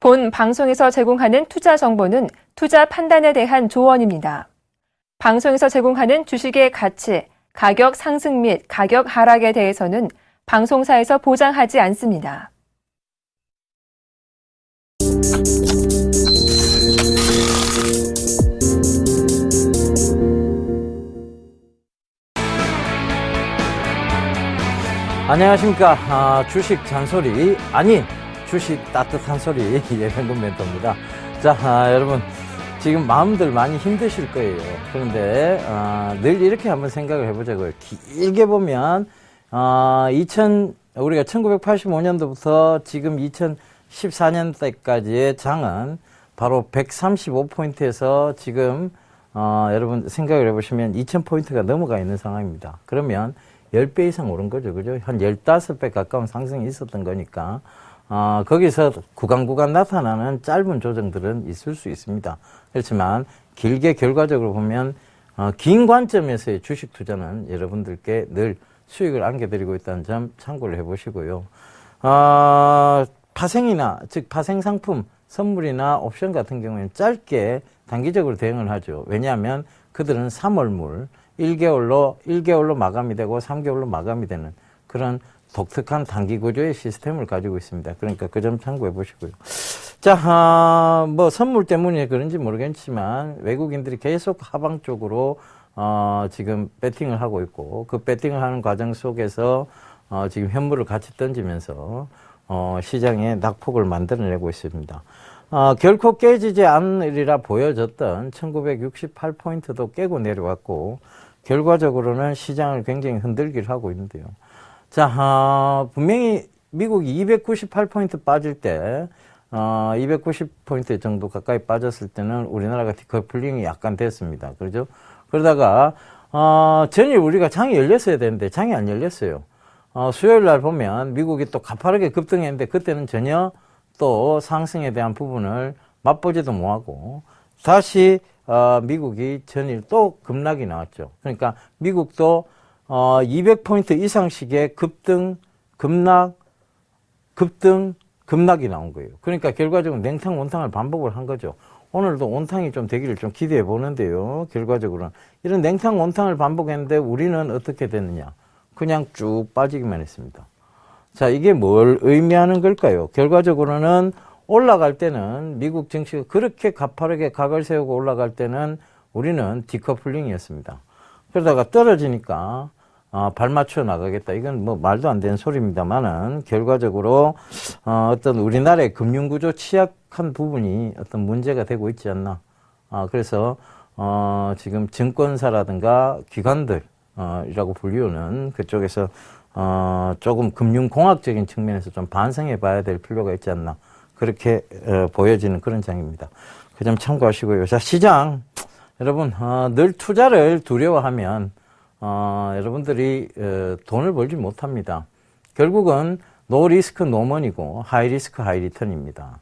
본 방송에서 제공하는 투자 정보는 투자 판단에 대한 조언입니다. 방송에서 제공하는 주식의 가치, 가격 상승 및 가격 하락에 대해서는 방송사에서 보장하지 않습니다. 안녕하십니까. 주식 잔소리, 아니 주식 따뜻한 소리 예상금 멘토입니다. 자, 여러분 지금 마음들 많이 힘드실 거예요. 그런데 늘 이렇게 한번 생각을 해보자고요. 길게 보면 우리가 1985년도부터 지금 2014년대까지의 장은 바로 135포인트에서 지금 여러분 생각을 해보시면 2000포인트가 넘어가 있는 상황입니다. 그러면 10배 이상 오른 거죠. 그죠? 한 15배 가까운 상승이 있었던 거니까, 거기서 구간 나타나는 짧은 조정들은 있을 수 있습니다. 그렇지만, 길게 결과적으로 보면, 긴 관점에서의 주식 투자는 여러분들께 늘 수익을 안겨드리고 있다는 점 참고를 해 보시고요. 파생이나, 즉, 파생 상품, 선물이나 옵션 같은 경우에는 짧게 단기적으로 대응을 하죠. 왜냐하면 그들은 3월물, 1개월로 마감이 되고 3개월로 마감이 되는 그런 독특한 단기 구조의 시스템을 가지고 있습니다. 그러니까 그 점 참고해 보시고요. 자, 뭐 선물 때문에 그런지 모르겠지만 외국인들이 계속 하방 쪽으로 지금 배팅을 하고 있고, 그 배팅을 하는 과정 속에서 지금 현물을 같이 던지면서 시장에 낙폭을 만들어내고 있습니다. 결코 깨지지 않으리라 보여졌던 1968포인트도 깨고 내려왔고, 결과적으로는 시장을 굉장히 흔들기를 하고 있는데요. 자, 분명히 미국이 298포인트 빠질 때, 290포인트 정도 가까이 빠졌을 때는 우리나라가 디커플링이 약간 됐습니다. 그렇죠? 그러다가, 전일 우리가 장이 열렸어야 되는데 장이 안 열렸어요. 수요일 날 보면 미국이 또 가파르게 급등했는데 그때는 전혀 또 상승에 대한 부분을 맛보지도 못하고 다시 미국이 전일 또 급락이 나왔죠. 그러니까 미국도 200포인트 이상씩의 급락이 나온 거예요. 그러니까 결과적으로 냉탕 온탕을 반복을 한 거죠. 오늘도 온탕이 좀 되기를 좀 기대해 보는데요. 결과적으로는 이런 냉탕 온탕을 반복했는데 우리는 어떻게 됐느냐? 그냥 쭉 빠지기만 했습니다. 자, 이게 뭘 의미하는 걸까요? 결과적으로는 올라갈 때는 미국 증시가 그렇게 가파르게 각을 세우고 올라갈 때는 우리는 디커플링이었습니다. 그러다가 떨어지니까 발 맞춰 나가겠다. 이건 뭐 말도 안 되는 소리입니다만은 결과적으로 어떤 우리나라의 금융구조 취약한 부분이 어떤 문제가 되고 있지 않나. 그래서 지금 증권사라든가 기관들이라고 불리우는 그쪽에서 조금 금융공학적인 측면에서 좀 반성해 봐야 될 필요가 있지 않나. 그렇게 보여지는 그런 장입니다. 그 점 참고하시고요. 자, 시장 여러분 늘 투자를 두려워하면 여러분들이 돈을 벌지 못합니다. 결국은 노 리스크 노 머니고 하이 리스크 하이 리턴입니다.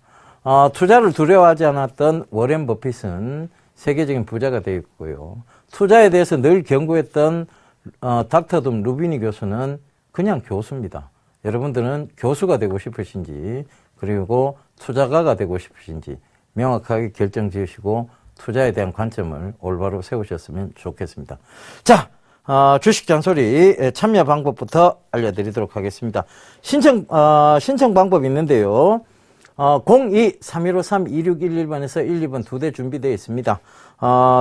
투자를 두려워하지 않았던 워렌 버핏은 세계적인 부자가 되어 있고요. 투자에 대해서 늘 경고했던 닥터 둠 루비니 교수는 그냥 교수입니다. 여러분들은 교수가 되고 싶으신지 그리고 투자가가 되고 싶으신지 명확하게 결정 지으시고 투자에 대한 관점을 올바로 세우셨으면 좋겠습니다. 자, 주식 잔소리 참여 방법부터 알려드리도록 하겠습니다. 신청 방법이 있는데요. 02-3153-2611번에서 1, 2번 2대 준비되어 있습니다.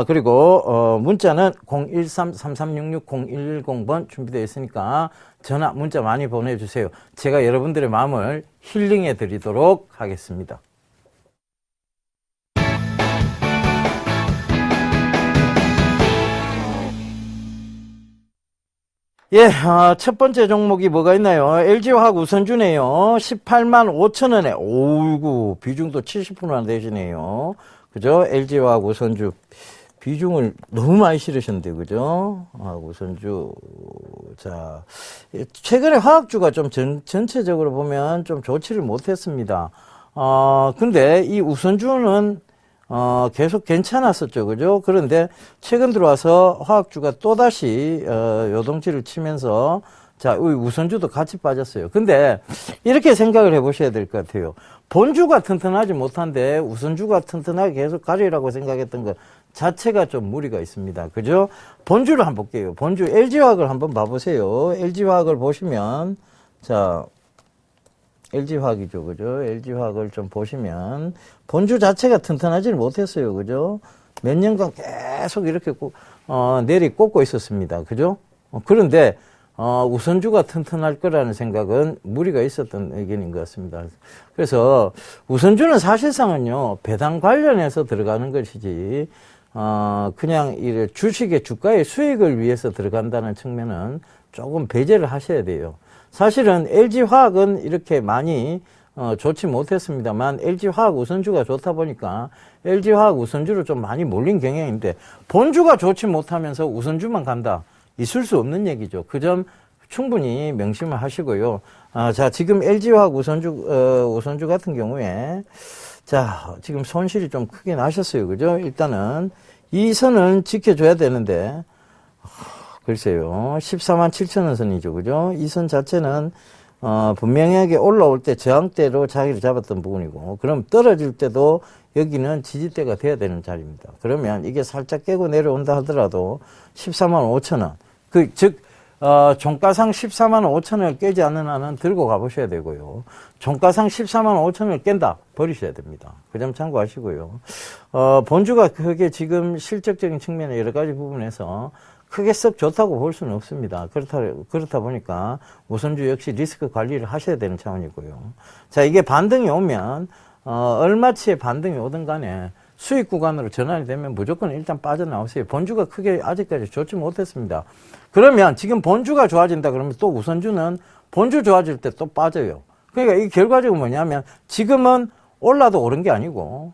그리고 문자는 013-3366-0110번 준비되어 있으니까 전화, 문자 많이 보내주세요. 제가 여러분들의 마음을 힐링해 드리도록 하겠습니다. 예, 첫 번째 종목이 뭐가 있나요? LG화학 우선주네요. 18만 5천 원에, 오이구, 비중도 70%나 되시네요. 그죠? LG화학 우선주. 비중을 너무 많이 실으셨는데, 그죠? 우선주. 자, 최근에 화학주가 좀 전체적으로 보면 좀 좋지를 못했습니다. 근데 이 우선주는 계속 괜찮았었죠. 그죠? 그런데 최근 들어와서 화학주가 또다시 요동치를 치면서 자, 우선주도 같이 빠졌어요. 근데 이렇게 생각을 해보셔야 될 것 같아요. 본주가 튼튼하지 못한데 우선주가 튼튼하게 계속 가리라고 생각했던 것 자체가 좀 무리가 있습니다. 그죠? 본주를 한번 볼게요. 본주 LG화학을 한번 봐보세요. LG화학을 보시면, 자, LG화학이죠. 그죠? LG화학을 좀 보시면, 본주 자체가 튼튼하지 못했어요. 그죠? 몇 년간 계속 이렇게 내리 꽂고 있었습니다. 그죠? 그런데, 우선주가 튼튼할 거라는 생각은 무리가 있었던 의견인 것 같습니다. 그래서 우선주는 사실상은요, 배당 관련해서 들어가는 것이지, 그냥 이 주식의 주가의 수익을 위해서 들어간다는 측면은 조금 배제를 하셔야 돼요. 사실은 LG화학은 이렇게 많이 좋지 못했습니다만 LG화학 우선주가 좋다 보니까 LG화학 우선주로 좀 많이 몰린 경향인데 본주가 좋지 못하면서 우선주만 간다. 있을 수 없는 얘기죠. 그 점 충분히 명심을 하시고요. 자, 지금 LG화학 우선주 같은 경우에 자, 지금 손실이 좀 크게 나셨어요. 그죠? 일단은 이 선은 지켜줘야 되는데 글쎄요. 14만 7천 원 선이죠. 그죠? 이 선 자체는 분명하게 올라올 때 저항대로 자기를 잡았던 부분이고 그럼 떨어질 때도 여기는 지지대가 돼야 되는 자리입니다. 그러면 이게 살짝 깨고 내려온다 하더라도 14만 5천 원. 즉 종가상 14만 5천 원을 깨지 않는 한은 들고 가보셔야 되고요. 종가상 14만 5천 원을 깬다. 버리셔야 됩니다. 그 점 참고하시고요. 본주가 크게 지금 실적적인 측면의 여러 가지 부분에서 크게 썩 좋다고 볼 수는 없습니다. 그렇다 보니까 우선주 역시 리스크 관리를 하셔야 되는 차원이고요. 자, 이게 반등이 오면, 얼마치의 반등이 오든 간에 수익 구간으로 전환이 되면 무조건 일단 빠져나오세요. 본주가 크게 아직까지 좋지 못했습니다. 그러면 지금 본주가 좋아진다 그러면 또 우선주는 본주 좋아질 때 또 빠져요. 그러니까 이 결과적으로 뭐냐면 지금은 올라도 오른 게 아니고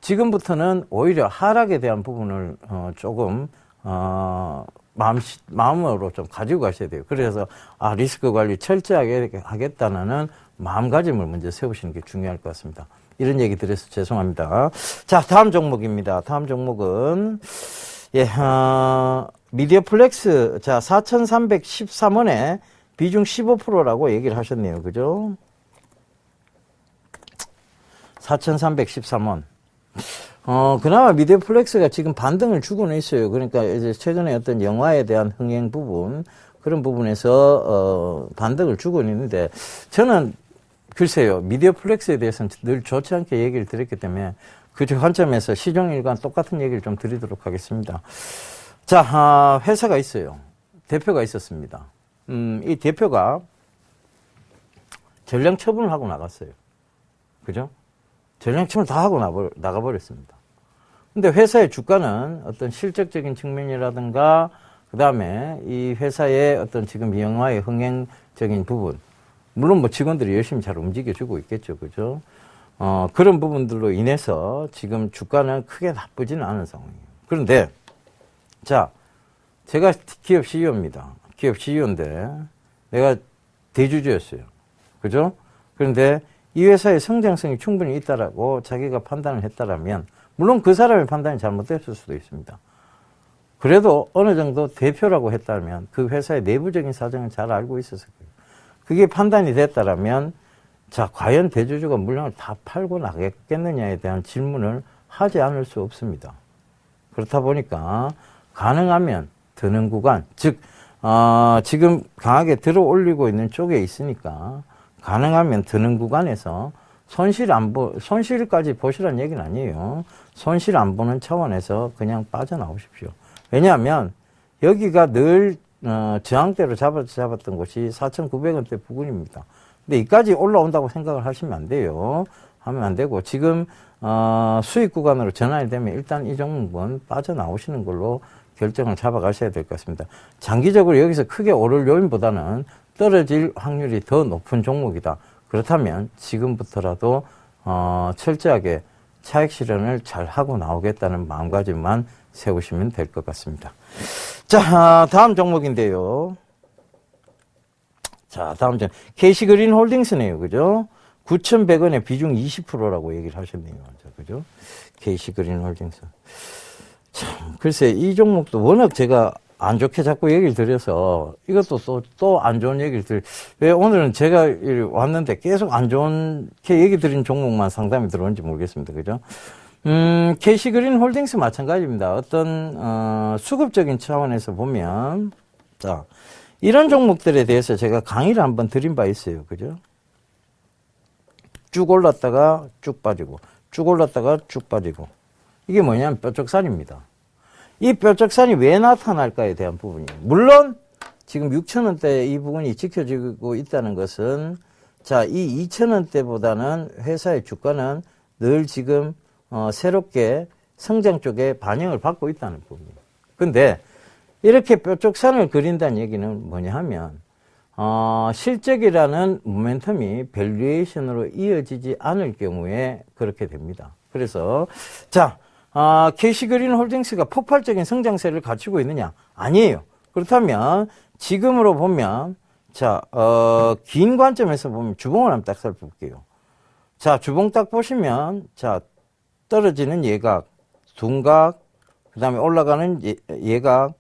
지금부터는 오히려 하락에 대한 부분을 조금 마음으로 좀 가지고 가셔야 돼요. 그래서 리스크 관리 철저하게 하겠다는 마음가짐을 먼저 세우시는 게 중요할 것 같습니다. 이런 얘기 드려서 죄송합니다. 자, 다음 종목입니다. 다음 종목은 미디어플렉스. 자, 4,313원에 비중 15%라고 얘기를 하셨네요. 그죠? 4,313원. 그나마 미디어플렉스가 지금 반등을 주고는 있어요. 그러니까 이제 최근에 어떤 영화에 대한 흥행 부분, 그런 부분에서, 반등을 주고는 있는데, 저는 글쎄요, 미디어플렉스에 대해서는 늘 좋지 않게 얘기를 드렸기 때문에, 그 관점에서 시종일관 똑같은 얘기를 좀 드리도록 하겠습니다. 자, 회사가 있어요. 대표가 있었습니다. 이 대표가 전량 처분을 하고 나갔어요. 그죠? 전량 처분을 다 하고 나가버렸습니다. 근데 회사의 주가는 어떤 실적적인 측면이라든가, 그 다음에 이 회사의 어떤 지금 이 영화의 흥행적인 부분, 물론 뭐 직원들이 열심히 잘 움직여주고 있겠죠. 그죠? 그런 부분들로 인해서 지금 주가는 크게 나쁘지는 않은 상황이에요. 그런데, 자, 제가 기업 CEO입니다. 기업 CEO인데, 내가 대주주였어요. 그죠? 그런데 이 회사의 성장성이 충분히 있다라고 자기가 판단을 했다라면, 물론 그 사람의 판단이 잘못됐을 수도 있습니다. 그래도 어느 정도 대표라고 했다면 그 회사의 내부적인 사정을 잘 알고 있었을 거예요. 그게 판단이 됐다라면, 자, 과연 대주주가 물량을 다 팔고 나겠느냐에 대한 질문을 하지 않을 수 없습니다. 그렇다 보니까 가능하면 드는 구간, 즉, 지금 강하게 들어 올리고 있는 쪽에 있으니까 가능하면 드는 구간에서 손실까지 보시라는 얘기는 아니에요. 손실 안 보는 차원에서 그냥 빠져나오십시오. 왜냐하면 여기가 늘 저항대로 잡았던 곳이 4,900원대 부근입니다. 근데 이까지 올라온다고 생각을 하시면 안 돼요. 하면 안 되고 지금 수익 구간으로 전환이 되면 일단 이 종목은 빠져나오시는 걸로 결정을 잡아가셔야 될 것 같습니다. 장기적으로 여기서 크게 오를 요인보다는 떨어질 확률이 더 높은 종목이다. 그렇다면 지금부터라도 철저하게 차익 실현을 잘 하고 나오겠다는 마음가짐만 세우시면 될 것 같습니다. 자, 다음 종목인데요. 자, 다음 종목. KC그린 홀딩스네요. 그죠? 9,100원에 비중 20%라고 얘기를 하셨네요. 그죠? KC그린 홀딩스. 참, 글쎄, 이 종목도 워낙 제가 안 좋게 자꾸 얘기를 드려서 이것도 또 안 좋은 얘기를 왜 오늘은 제가 왔는데 계속 안 좋게 얘기 드린 종목만 상담이 들어오는지 모르겠습니다. 그죠? 캐시그린 홀딩스 마찬가지입니다. 어떤, 수급적인 차원에서 보면, 자, 이런 종목들에 대해서 제가 강의를 한번 드린 바 있어요. 그죠? 쭉 올랐다가 쭉 빠지고, 쭉 올랐다가 쭉 빠지고. 이게 뭐냐면 뾰족산입니다. 이 뾰족산이 왜 나타날까에 대한 부분이에요. 물론 지금 6,000원대 이 부분이 지켜지고 있다는 것은 자, 이 2,000원대보다는 회사의 주가는 늘 지금 새롭게 성장 쪽에 반영을 받고 있다는 부분이에요. 근데 이렇게 뾰족산을 그린다는 얘기는 뭐냐 하면 실적이라는 모멘텀이 밸류에이션으로 이어지지 않을 경우에 그렇게 됩니다. 그래서 자, 캐시그린 홀딩스가 폭발적인 성장세를 갖추고 있느냐? 아니에요. 그렇다면 지금으로 보면 자, 긴 관점에서 보면 주봉을 한번 딱 살펴볼게요. 자, 주봉 딱 보시면 자, 떨어지는 예각, 둔각, 그 다음에 올라가는 예각,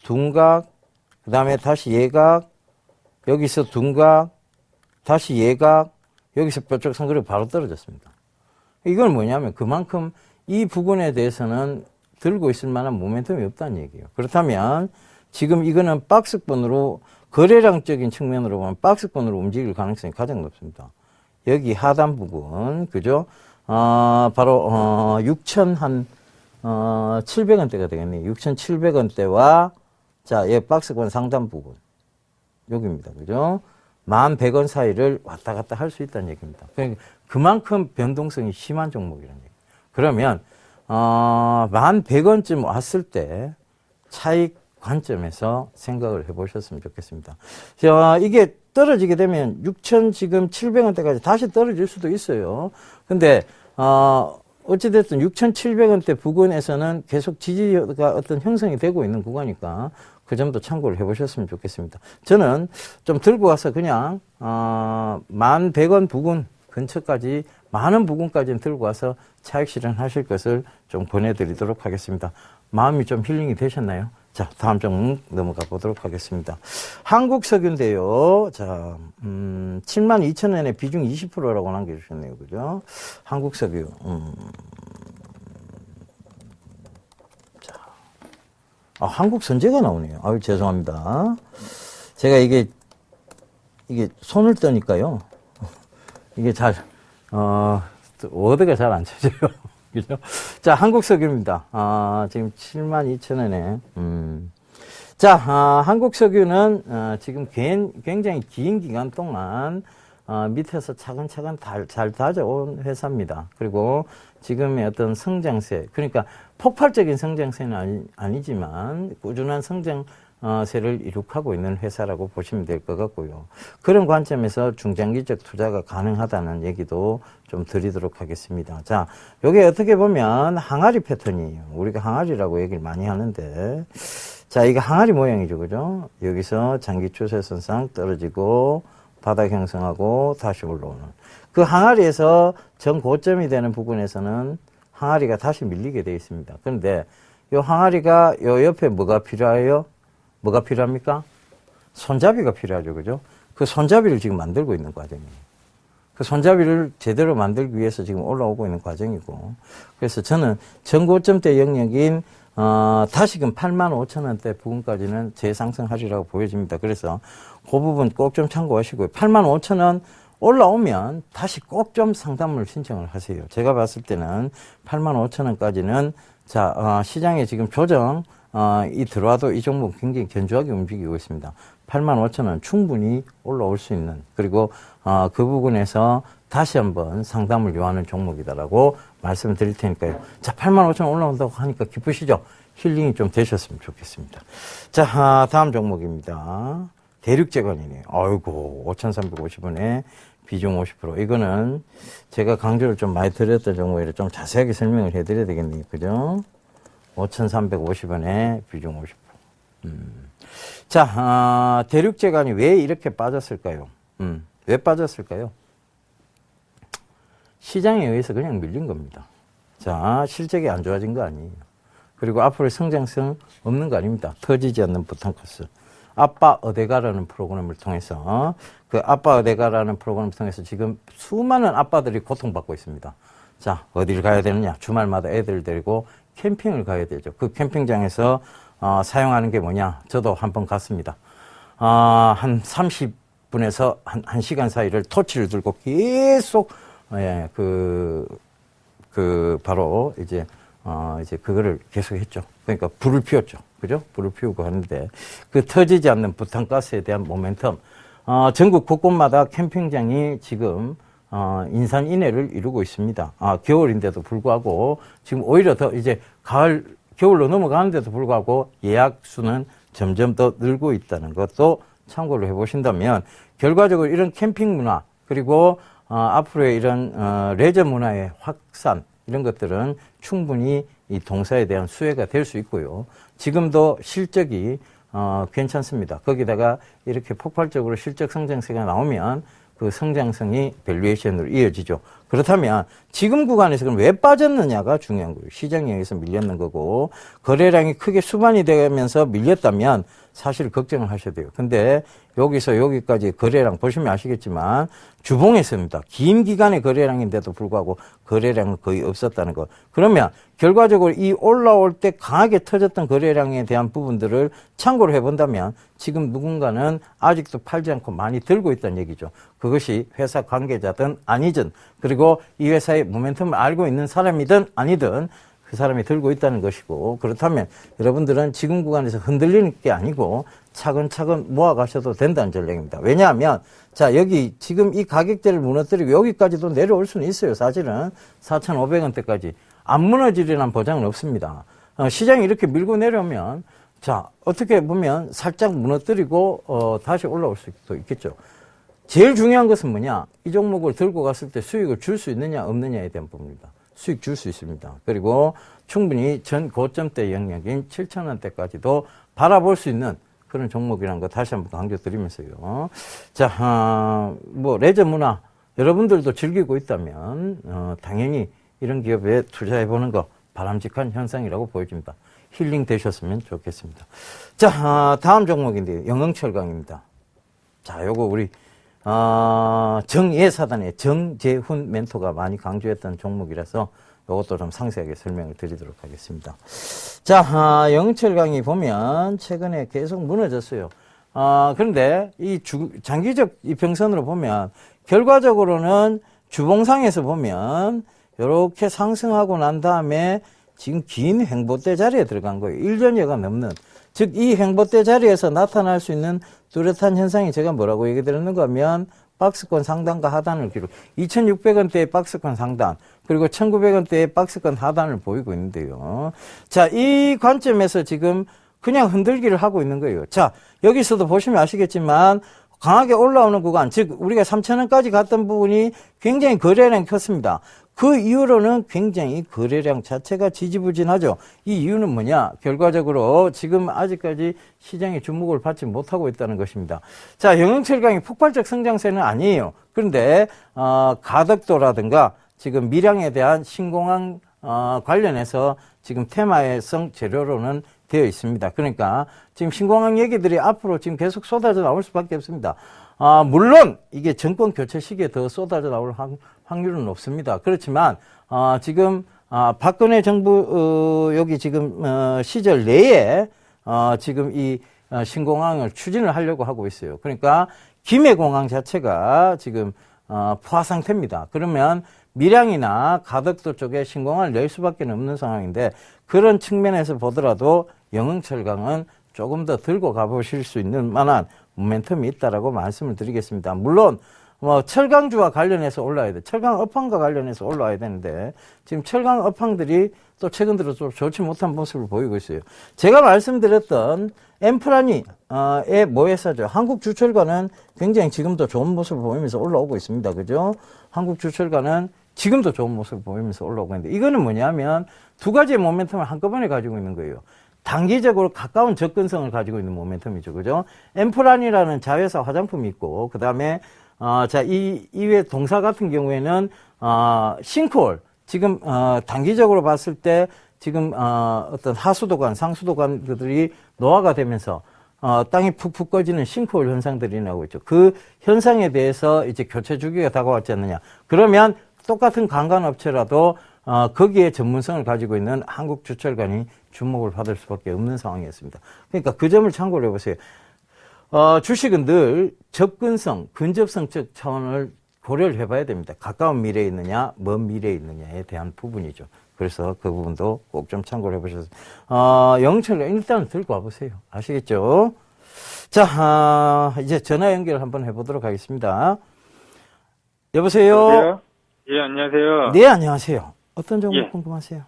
둔각, 그 다음에 다시 예각, 여기서 둔각, 다시 예각, 여기서 뾰족선 그리고 바로 떨어졌습니다. 이건 뭐냐면 그만큼 이 부분에 대해서는 들고 있을 만한 모멘텀이 없다는 얘기예요. 그렇다면 지금 이거는 박스권으로 거래량적인 측면으로 보면 박스권으로 움직일 가능성이 가장 높습니다. 여기 하단 부분, 그죠? 바로 6,700원대가 되겠네요. 6,700원대와 자, 이 박스권 상단 부분 여기입니다. 그죠? 11,100원 사이를 왔다 갔다 할 수 있다는 얘기입니다. 그러니까 그만큼 변동성이 심한 종목이라는 얘기예요. 그러면 11,100원쯤 왔을 때 차익 관점에서 생각을 해보셨으면 좋겠습니다. 이게 떨어지게 되면 6,700원대까지 다시 떨어질 수도 있어요. 근데 어찌됐든 6,700원대 부근에서는 계속 지지가 어떤 형성이 되고 있는 구간이니까 그 점도 참고를 해보셨으면 좋겠습니다. 저는 좀 들고 와서 그냥 11,100원 부근 근처까지 많은 부분까지는 들고 와서 차익 실현하실 것을 좀 권해드리도록 하겠습니다. 마음이 좀 힐링이 되셨나요? 자, 다음 종목 넘어가 보도록 하겠습니다. 한국석유인데요. 자, 72,000원에 비중 20%라고 남겨주셨네요. 그죠? 한국석유. 자, 한국선제가 나오네요. 아유, 죄송합니다. 제가 이게 손을 떠니까요. 이게 워드가 잘 안 쳐져요. 그죠? 자, 한국석유입니다. 지금 72,000원에. 자, 한국석유는, 지금 굉장히 긴 기간 동안, 밑에서 차근차근 잘 다져온 회사입니다. 그리고 지금의 어떤 성장세, 그러니까 폭발적인 성장세는 아니지만 꾸준한 성장세를 이룩하고 있는 회사라고 보시면 될 것 같고요. 그런 관점에서 중장기적 투자가 가능하다는 얘기도 좀 드리도록 하겠습니다. 자, 요게 어떻게 보면 항아리 패턴이에요. 우리가 항아리라고 얘기를 많이 하는데, 자, 이게 항아리 모양이죠. 그죠? 여기서 장기 추세선상 떨어지고, 바닥 형성하고, 다시 올라오는. 그 항아리에서 정고점이 되는 부분에서는 항아리가 다시 밀리게 되어 있습니다. 그런데 요 항아리가 요 옆에 뭐가 필요해요? 뭐가 필요합니까? 손잡이가 필요하죠. 그죠? 그 손잡이를 지금 만들고 있는 과정이에요. 그 손잡이를 제대로 만들기 위해서 지금 올라오고 있는 과정이고. 그래서 저는 전고점대 영역인, 다시금 85,000원대 부분까지는 재상승하리라고 보여집니다. 그래서 그 부분 꼭 좀 참고하시고요. 85,000원 올라오면 다시 꼭 좀 상담을 신청을 하세요. 제가 봤을 때는 85,000원까지는 자, 시장에 지금 이 들어와도 이 종목 굉장히 견조하게 움직이고 있습니다. 85,000원 충분히 올라올 수 있는, 그리고, 그 부분에서 다시 한번 상담을 요하는 종목이다라고 말씀을 드릴 테니까요. 자, 85,000원 올라온다고 하니까 기쁘시죠? 힐링이 좀 되셨으면 좋겠습니다. 자, 다음 종목입니다. 대륙제관이네요. 아이고, 5,350원에 비중 50%. 이거는 제가 강조를 좀 많이 드렸던 종목이라 좀 자세하게 설명을 해드려야 되겠네요. 그죠? 5,350원에 비중 50%. 자, 대륙제관이 왜 이렇게 빠졌을까요? 왜 빠졌을까요? 시장에 의해서 그냥 밀린 겁니다. 자, 실적이 안 좋아진 거 아니에요. 그리고 앞으로의 성장성 없는 거 아닙니다. 터지지 않는 부탄가스. 아빠 어데가라는 프로그램을 통해서 그 아빠 어데가라는 프로그램을 통해서 지금 수많은 아빠들이 고통받고 있습니다. 자, 어디를 가야 되느냐? 주말마다 애들 데리고 캠핑을 가야 되죠. 그 캠핑장에서 사용하는 게 뭐냐? 저도 한번 갔습니다. 한 30분에서 한 1시간 사이를 토치를 들고 계속 예, 바로 이제 그거를 계속 했죠. 그러니까 불을 피웠죠. 그죠? 불을 피우고 하는데 그 터지지 않는 부탄가스에 대한 모멘텀, 전국 곳곳마다 캠핑장이 지금 인산인해를 이루고 있습니다. 겨울인데도 불구하고 지금 오히려 더 이제 겨울로 넘어가는데도 불구하고 예약 수는 점점 더 늘고 있다는 것도 참고를 해보신다면 결과적으로 이런 캠핑 문화 그리고 앞으로의 이런 레저 문화의 확산 이런 것들은 충분히 이 동사에 대한 수혜가 될 수 있고요. 지금도 실적이 괜찮습니다. 거기다가 이렇게 폭발적으로 실적 성장세가 나오면 그 성장성이 밸류에이션으로 이어지죠. 그렇다면 지금 구간에서 그럼 왜 빠졌느냐가 중요한 거예요. 시장에 의해서 밀렸는 거고 거래량이 크게 수반이 되면서 밀렸다면 사실 걱정을 하셔야 돼요. 근데 여기서 여기까지 거래량 보시면 아시겠지만 주봉에서입니다. 긴 기간의 거래량인데도 불구하고 거래량은 거의 없었다는 것. 그러면 결과적으로 이 올라올 때 강하게 터졌던 거래량에 대한 부분들을 참고를 해본다면 지금 누군가는 아직도 팔지 않고 많이 들고 있다는 얘기죠. 그것이 회사 관계자든 아니든 그리고 이 회사의 모멘텀을 알고 있는 사람이든 아니든 그 사람이 들고 있다는 것이고 그렇다면 여러분들은 지금 구간에서 흔들리는 게 아니고 차근차근 모아가셔도 된다는 전략입니다. 왜냐하면 자 여기 지금 이 가격대를 무너뜨리고 여기까지도 내려올 수는 있어요. 사실은 4,500원대까지 안 무너지리라는 보장은 없습니다. 시장이 이렇게 밀고 내려오면 자 어떻게 보면 살짝 무너뜨리고 다시 올라올 수도 있겠죠. 제일 중요한 것은 뭐냐? 이 종목을 들고 갔을 때 수익을 줄 수 있느냐 없느냐에 대한 부분입니다. 수익 줄 수 있습니다. 그리고 충분히 전 고점대 영역인 7,000원대까지도 바라볼 수 있는 그런 종목이라는 거 다시 한번 강조드리면서요. 자, 레저 문화 여러분들도 즐기고 있다면 당연히 이런 기업에 투자해보는 거 바람직한 현상이라고 보여집니다. 힐링 되셨으면 좋겠습니다. 자, 다음 종목인데요. 영흥철강입니다. 자, 요거 우리 정예사단의 정재훈 멘토가 많이 강조했던 종목이라서 이것도 좀 상세하게 설명을 드리도록 하겠습니다. 자, 영철강이 보면 최근에 계속 무너졌어요. 그런데 이 장기적 이평선으로 보면 결과적으로는 주봉상에서 보면 이렇게 상승하고 난 다음에 지금 긴 행보대 자리에 들어간 거예요. 1년여가 넘는. 즉, 이 행보대 자리에서 나타날 수 있는 뚜렷한 현상이 제가 뭐라고 얘기 드렸는가 하면 박스권 상단과 하단을 기록. 2,600원대의 박스권 상단, 그리고 1,900원대의 박스권 하단을 보이고 있는데요. 자, 이 관점에서 지금 그냥 흔들기를 하고 있는 거예요. 자, 여기서도 보시면 아시겠지만 강하게 올라오는 구간, 즉 우리가 3,000원까지 갔던 부분이 굉장히 거래량이 컸습니다. 그 이후로는 굉장히 거래량 자체가 지지부진하죠. 이 이유는 뭐냐? 결과적으로 지금 아직까지 시장의 주목을 받지 못하고 있다는 것입니다. 자, 영흥철강이 폭발적 성장세는 아니에요. 그런데 가덕도라든가 지금 밀양에 대한 신공항 관련해서 지금 테마성 재료로는 되어 있습니다. 그러니까 지금 신공항 얘기들이 앞으로 지금 계속 쏟아져 나올 수밖에 없습니다. 물론 이게 정권 교체 시기에 더 쏟아져 나올 확률은 없습니다. 그렇지만 지금 박근혜 정부 여기 지금 시절 내에 지금 이 신공항을 추진을 하려고 하고 있어요. 그러니까 김해공항 자체가 지금 포화 상태입니다. 그러면 밀양이나 가덕도 쪽에 신공항을 낼 수밖에 없는 상황인데 그런 측면에서 보더라도 영흥철강은 조금 더 들고 가보실 수 있는 만한 모멘텀이 있다라고 말씀을 드리겠습니다. 물론 철강주와 관련해서 올라야 돼. 철강 업황과 관련해서 올라와야 되는데 지금 철강 업황들이 또 최근 들어 좀 좋지 못한 모습을 보이고 있어요. 제가 말씀드렸던 엠프라니의 모회사죠. 한국주철관은 굉장히 지금도 좋은 모습을 보이면서 올라오고 있습니다. 그죠? 한국주철관은 지금도 좋은 모습을 보이면서 올라오고 있는데 이거는 뭐냐면 두 가지의 모멘텀을 한꺼번에 가지고 있는 거예요. 단기적으로 가까운 접근성을 가지고 있는 모멘텀이죠. 그죠? 엠프란이라는 자회사 화장품이 있고, 그 다음에, 자, 이외 동사 같은 경우에는, 싱크홀. 지금, 단기적으로 봤을 때, 지금 어떤 하수도관, 상수도관들이 노화가 되면서 땅이 푹푹 꺼지는 싱크홀 현상들이 나오고 있죠. 그 현상에 대해서 이제 교체 주기가 다가왔지 않느냐. 그러면 똑같은 관광업체라도 거기에 전문성을 가지고 있는 한국주철관이 주목을 받을 수밖에 없는 상황이었습니다. 그러니까 그 점을 참고를 해보세요. 주식은 늘 접근성, 근접성적 차원을 고려를 해봐야 됩니다. 가까운 미래에 있느냐, 먼 미래에 있느냐에 대한 부분이죠. 그래서 그 부분도 꼭 좀 참고를 해보셔서, 영철 일단 들고 와보세요. 아시겠죠? 자, 이제 전화 연결 한번 해보도록 하겠습니다. 여보세요? 안녕하세요. 예, 안녕하세요. 네, 안녕하세요. 어떤 종목 예. 궁금하세요?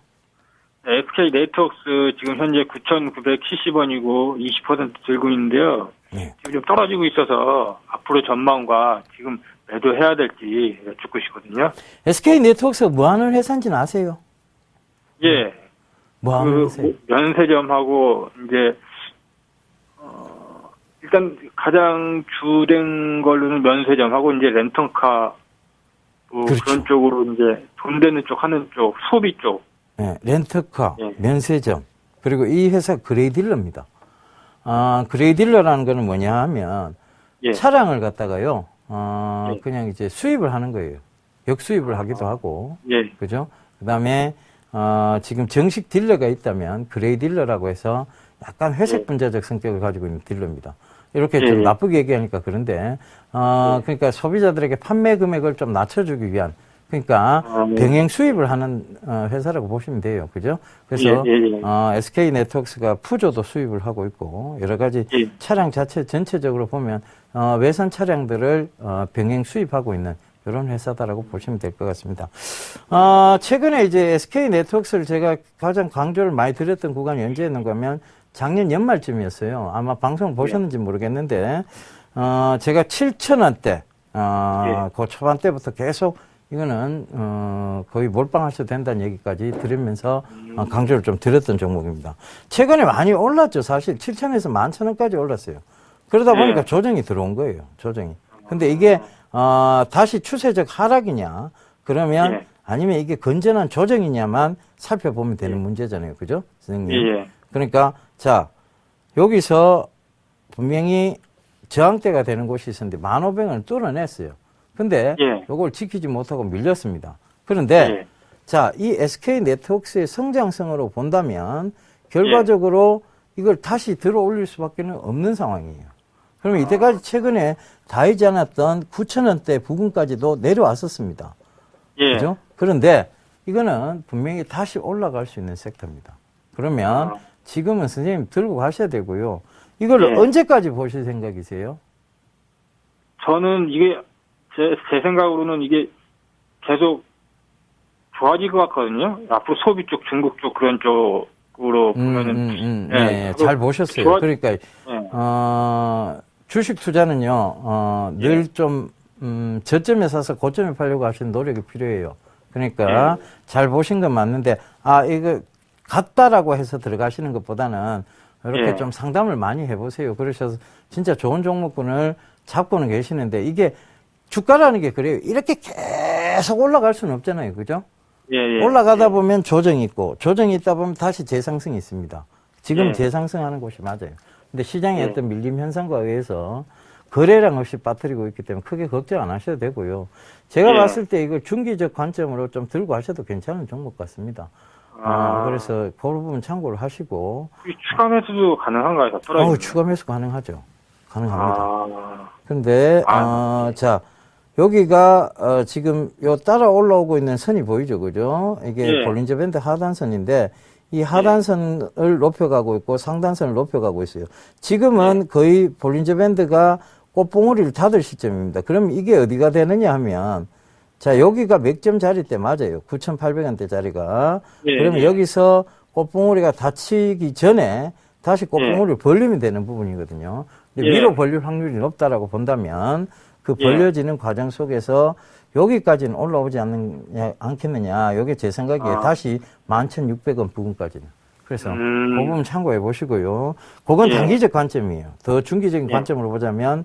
SK 네트워크스 지금 현재 9,970원이고 20% 들고 있는데요. 네. 지금 좀 떨어지고 있어서 앞으로 전망과 지금 매도해야 될지 여쭙고 싶거든요. SK 네트워크가 뭐 하는 회사인지는 아세요? 예. 뭐 하는 회사예요? 면세점하고 이제 일단 가장 주된 걸로는 면세점하고 이제 렌터카 그렇죠. 그런 쪽으로 이제 돈 되는 쪽 하는 쪽 소비 쪽. 네, 렌터카, 예. 면세점, 그리고 이 회사 그레이딜러입니다. 그레이딜러라는 거는 뭐냐 하면, 예. 차량을 갖다가요, 예. 그냥 이제 수입을 하는 거예요. 역수입을 하기도 하고, 예. 그죠? 그 다음에, 지금 정식 딜러가 있다면, 그레이딜러라고 해서 약간 회색 분자적 성격을 가지고 있는 딜러입니다. 이렇게 좀 예. 나쁘게 얘기하니까 그런데, 그러니까 소비자들에게 판매 금액을 좀 낮춰주기 위한, 그러니까 병행 수입을 하는 회사라고 보시면 돼요. 그죠? 그래서 SK 네트워크스가 푸조도 수입을 하고 있고 여러 가지 예. 차량 자체 전체적으로 보면 외산 차량들을 병행 수입하고 있는 이런 회사다라고 보시면 될 것 같습니다. 최근에 이제 SK 네트워크스를 제가 가장 강조를 많이 드렸던 구간이 언제였는가 하면 작년 연말쯤이었어요. 아마 방송 보셨는지 모르겠는데 제가 7,000원대 그 초반대부터 계속 이거는 거의 몰빵하셔도 된다는 얘기까지 들으면서 강조를 좀 드렸던 종목입니다. 최근에 많이 올랐죠. 사실 7,000원에서 11,000원까지 올랐어요. 그러다 보니까 조정이 들어온 거예요. 조정이. 근데 이게 다시 추세적 하락이냐 그러면 아니면 이게 건전한 조정이냐만 살펴보면 되는 문제잖아요. 그죠? 선생님. 그러니까 자 여기서 분명히 저항대가 되는 곳이 있었는데 15,000원을 뚫어냈어요. 근데 요걸 지키지 못하고 밀렸습니다. 그런데 자, 이 SK 네트워크스의 성장성으로 본다면 결과적으로 이걸 다시 들어 올릴 수밖에 없는 상황이에요. 그러면 이때까지 최근에 닿지 않았던 9,000원대 부근까지도 내려왔었습니다. 그죠? 그런데 이거는 분명히 다시 올라갈 수 있는 섹터입니다. 그러면 지금은 선생님 들고 가셔야 되고요. 이걸 언제까지 보실 생각이세요? 저는 이게 제 생각으로는 이게 계속 좋아질 것 같거든요. 앞으로 소비 쪽, 중국 쪽 그런 쪽으로 보면은 네, 잘 보셨어요. 그러니까 주식 투자는요 늘 좀 저점에 사서 고점에 팔려고 하시는 노력이 필요해요. 그러니까 잘 보신 건 맞는데 이거 같다라고 해서 들어가시는 것보다는 이렇게 좀 상담을 많이 해보세요. 그러셔서 진짜 좋은 종목군을 잡고는 계시는데 이게 주가라는 게 그래요. 이렇게 계속 올라갈 수는 없잖아요. 그죠? 올라가다 보면 조정이 있고, 조정이 있다 보면 다시 재상승이 있습니다. 지금 재상승하는 곳이 맞아요. 근데 시장의 어떤 밀림 현상과 의해서 거래량 없이 빠뜨리고 있기 때문에 크게 걱정 안 하셔도 되고요. 제가 봤을 때 이걸 중기적 관점으로 좀 들고 하셔도 괜찮은 종목 같습니다. 그래서 그 부분 참고를 하시고. 추가 매수도 가능한가요? 추가 매수 가능하죠. 가능합니다. 근데, 자, 여기가, 지금 요 따라 올라오고 있는 선이 보이죠. 그죠? 이게 볼린저 밴드 하단선인데, 이 하단선을 높여가고 있고 상단선을 높여가고 있어요. 지금은 거의 볼린저 밴드가 꽃봉오리를 닫을 시점입니다. 그럼 이게 어디가 되느냐 하면, 자, 여기가 맥점 자리 때 맞아요. 9,800원대 자리가. 그러면 여기서 꽃봉오리가 닫히기 전에 다시 꽃봉오리를 벌리면 되는 부분이거든요. 위로 벌릴 확률이 높다라고 본다면 그 벌려지는 과정 속에서 여기까지는 올라오지 않겠느냐. 이게 제 생각에 다시 11,600원 부근까지는. 그래서 그 부분 참고해 보시고요. 그건 단기적 관점이에요. 더 중기적인 관점으로 보자면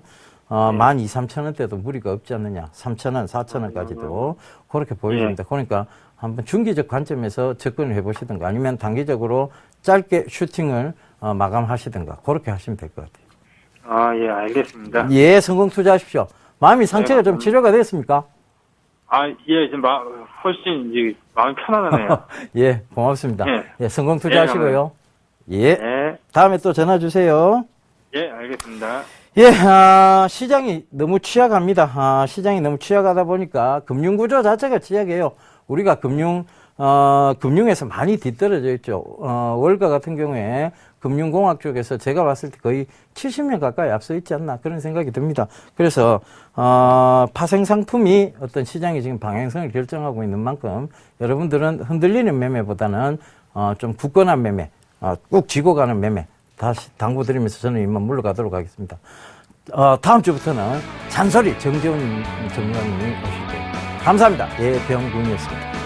12,000-13,000원대도 무리가 없지 않느냐. 3,000원, 4,000원까지도 그렇게 보여집니다. 그러니까 한번 중기적 관점에서 접근을 해보시든가 아니면 단기적으로 짧게 슈팅을 마감하시든가 그렇게 하시면 될 것 같아요. 아, 예, 알겠습니다. 예, 성공 투자하십시오. 마음이 상처가 좀 치료가 됐습니까? 아, 예, 지금 훨씬 이제 마음이 편안하네요. 예, 고맙습니다. 예. 예, 성공 투자하시고요. 예. 네. 다음에 또 전화 주세요. 예, 알겠습니다. 예, 시장이 너무 취약합니다. 시장이 너무 취약하다 보니까 금융구조 자체가 취약해요. 우리가 금융에서 많이 뒤떨어져 있죠. 월가 같은 경우에 금융공학 쪽에서 제가 봤을 때 거의 70년 가까이 앞서 있지 않나 그런 생각이 듭니다. 그래서, 파생 상품이 어떤 시장의 지금 방향성을 결정하고 있는 만큼 여러분들은 흔들리는 매매보다는, 좀 굳건한 매매, 꾹 쥐고 가는 매매 다시 당부드리면서 저는 이만 물러가도록 하겠습니다. 다음 주부터는 잔소리 정재훈 전문가님이 오실 거예요. 감사합니다. 예, 병군이었습니다.